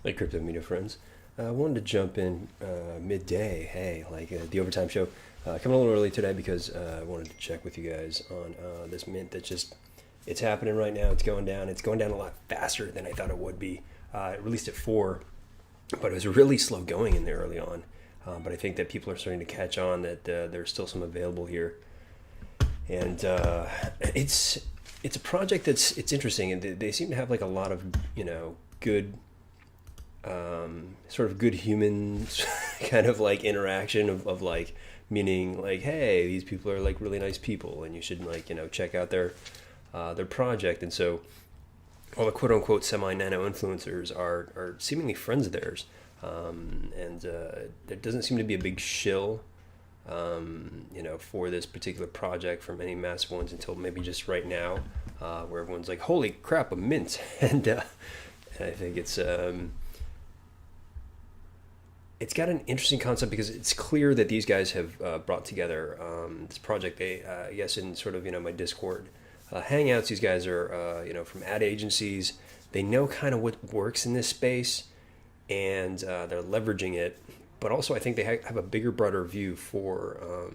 Hey, crypto media friends. I wanted to jump in midday. Hey, the overtime show. Coming a little early today because I wanted to check with you guys on this mint that just it's happening right now. It's going down. It's going down a lot faster than I thought it would be. It released at 4, but it was really slow going in there early on. But I think that people are starting to catch on that there's still some available here, and it's a project it's interesting, and they seem to have like a lot of good sort of good human kind of like interaction of like meaning like, hey, these people are like really nice people and you should like check out their project. And so all the quote unquote semi nano influencers are seemingly friends of theirs, and there doesn't seem to be a big shill for this particular project from any massive ones until maybe just right now, where everyone's like, holy crap, a mint. And I think it's got an interesting concept because it's clear that these guys have brought together this project. They, I guess, in sort of my Discord hangouts, these guys are from ad agencies. They know kind of what works in this space, and they're leveraging it. But also, I think they have a bigger, broader view for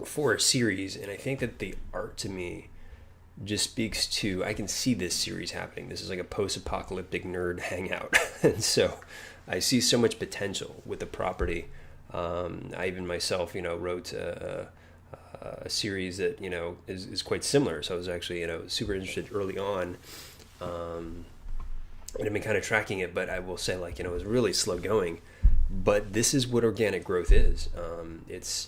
a series. And I think that the art to me just speaks to, I can see this series happening. This is like a post-apocalyptic nerd hangout, and so I see so much potential with the property. I even myself, wrote a series that is quite similar. So I was actually super interested early on, and I've been kind of tracking it. But I will say, it was really slow going. But this is what organic growth is. It's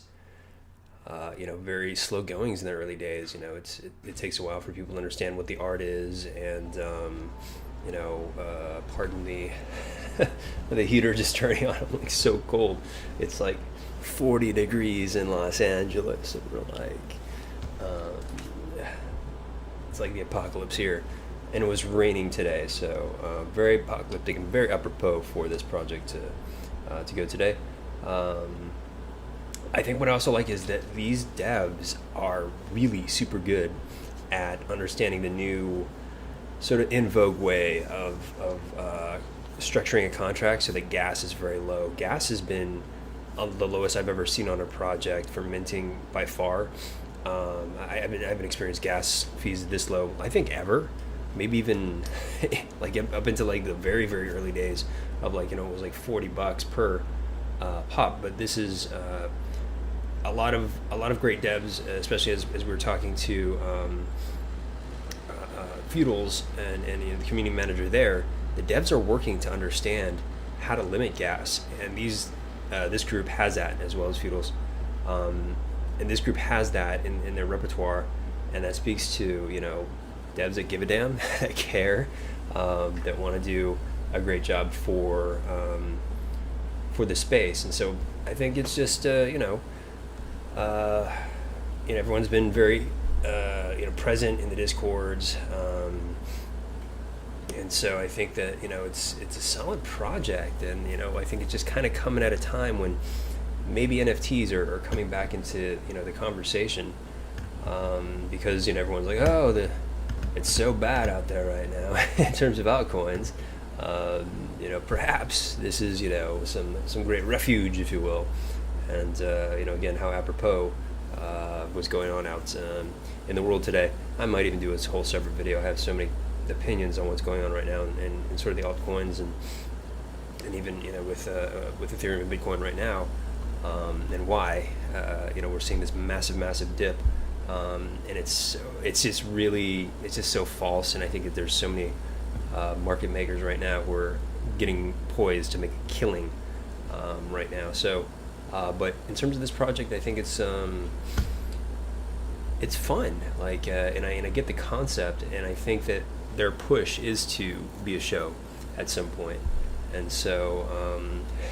very slow goings in the early days. It takes a while for people to understand what the art is, and pardon the the heater just turning on. I'm like so cold. It's like 40 degrees in Los Angeles, and we're like, it's like the apocalypse here. And it was raining today, so very apocalyptic and very apropos for this project to go today. I think what I also like is that these devs are really super good at understanding the new sort of in vogue way of structuring a contract so that gas is very low. Gas has been the lowest I've ever seen on a project for minting by far. I haven't experienced gas fees this low, I think, ever. Maybe even like up into like the very, very early days of it was like $40 per pop. But this is a lot of great devs, especially as we were talking to Feudals and the community manager there. The devs are working to understand how to limit gas, and this group has that as well as Feudals, and this group has that in their repertoire, and that speaks to devs that give a damn, that care, that want to do a great job for the space. And so I think it's just everyone's been very present in the discords, and so I think that it's a solid project, and I think it's just kind of coming at a time when maybe NFTs are coming back into the conversation, because everyone's like, oh, it's so bad out there right now in terms of altcoins. Perhaps this is some great refuge, if you will. And again, how apropos what's going on out in the world today. I might even do a whole separate video. I have so many opinions on what's going on right now in sort of the altcoins, and even with Ethereum and Bitcoin right now, and why we're seeing this massive dip, and it's just so false. And I think that there's so many market makers right now who are getting poised to make a killing right now. So. But in terms of this project, I think it's fun. And I get the concept, and I think that their push is to be a show at some point. And so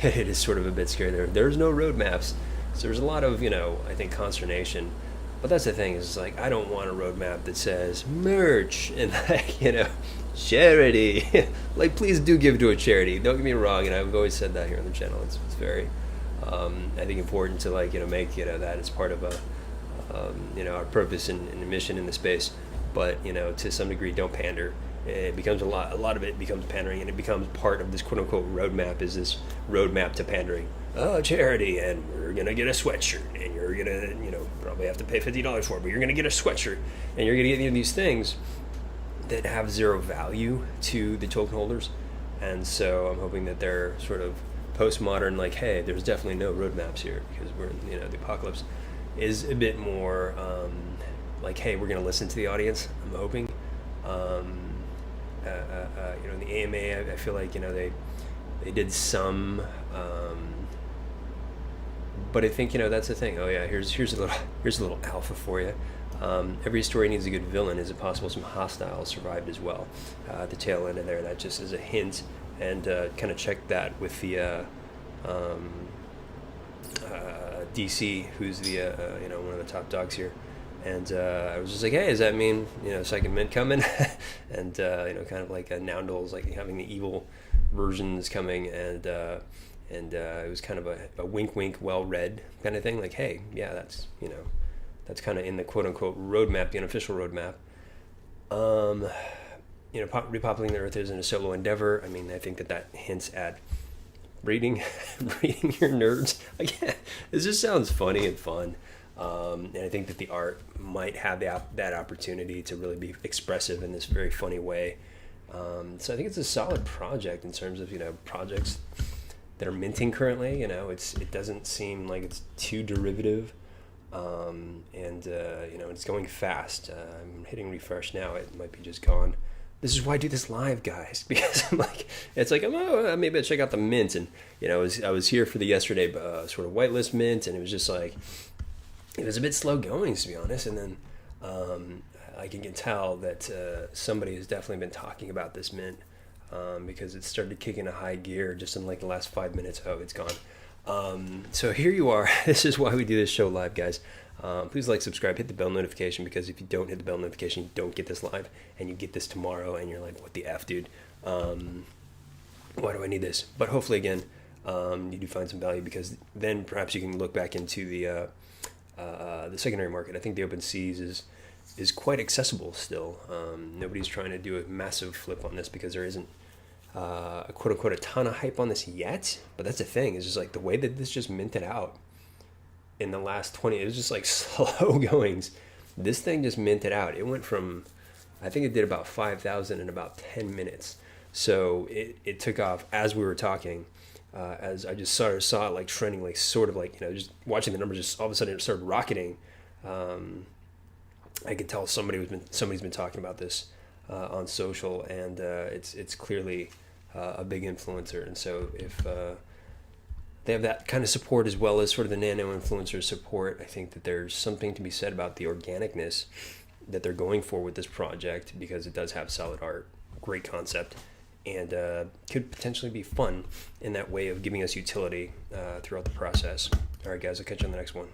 it is sort of a bit scary. There's no roadmaps, so there's a lot of I think consternation. But that's the thing, is I don't want a roadmap that says merch and charity. Please do give to a charity. Don't get me wrong, and I've always said that here on the channel. It's very I think important to make that as part of our purpose and mission in the space. But to some degree, don't pander. it becomes a lot of it becomes pandering, and it becomes part of this quote unquote roadmap. Is this roadmap to pandering? Oh, charity, and we're gonna get a sweatshirt, and you're gonna, probably have to pay $50 for it, but you're gonna get a sweatshirt, and you're gonna get these things that have zero value to the token holders. And so I'm hoping that they're sort of postmodern, like, hey, there's definitely no roadmaps here, because the apocalypse is a bit more like, hey, we're going to listen to the audience. I'm hoping. In the AMA, I feel like they did some, but I think that's the thing. Oh yeah, here's a little alpha for you. Every story needs a good villain. Is it possible some hostiles survived as well? At the tail end of there, that just is a hint, and kind of check that with the DC, who's the one of the top dogs here. And I was just like, hey, does that mean second mint coming? And kind of like Noundle's like having the evil versions coming, and it was kind of a wink wink, well read kind of thing. Like, hey, yeah, that's kind of in the quote unquote roadmap, the unofficial roadmap. Repopulating the Earth isn't a solo endeavor. I mean, I think that hints at reading your nerds. Again, this just sounds funny and fun. And I think that the art might have that opportunity to really be expressive in this very funny way. So I think it's a solid project in terms of projects that are minting currently. It doesn't seem like it's too derivative, and it's going fast. I'm hitting refresh now. It might be just gone. This is why I do this live, guys, because I'm like, it's like, maybe I'll check out the mint. And I was here for the yesterday sort of whitelist mint, and it was just like, it was a bit slow going, to be honest. And then I can tell that somebody has definitely been talking about this mint, because it started kicking a high gear just in like the last 5 minutes. Oh, it's gone. So here you are. This is why we do this show live, guys. Please like, subscribe, hit the bell notification, because if you don't hit the bell notification, you don't get this live, and you get this tomorrow, and you're like, what the F, dude? Why do I need this? But hopefully, again, you do find some value, because then perhaps you can look back into the secondary market. I think the open seas is quite accessible still. Nobody's trying to do a massive flip on this, because there isn't a quote unquote a ton of hype on this yet. But that's the thing, is just like the way that this just minted out in the last 20, it was just like slow goings. This thing just minted out. It went from, I think it did about 5,000 in about 10 minutes. So it took off as we were talking. As I just saw it like trending, like sort of like, just watching the numbers, just all of a sudden it started rocketing. I could tell somebody's been talking about this on social, and it's clearly a big influencer. And so if they have that kind of support, as well as sort of the nano influencer support, I think that there's something to be said about the organicness that they're going for with this project, because it does have solid art, great concept, and could potentially be fun in that way of giving us utility throughout the process. All right, guys, I'll catch you on the next one.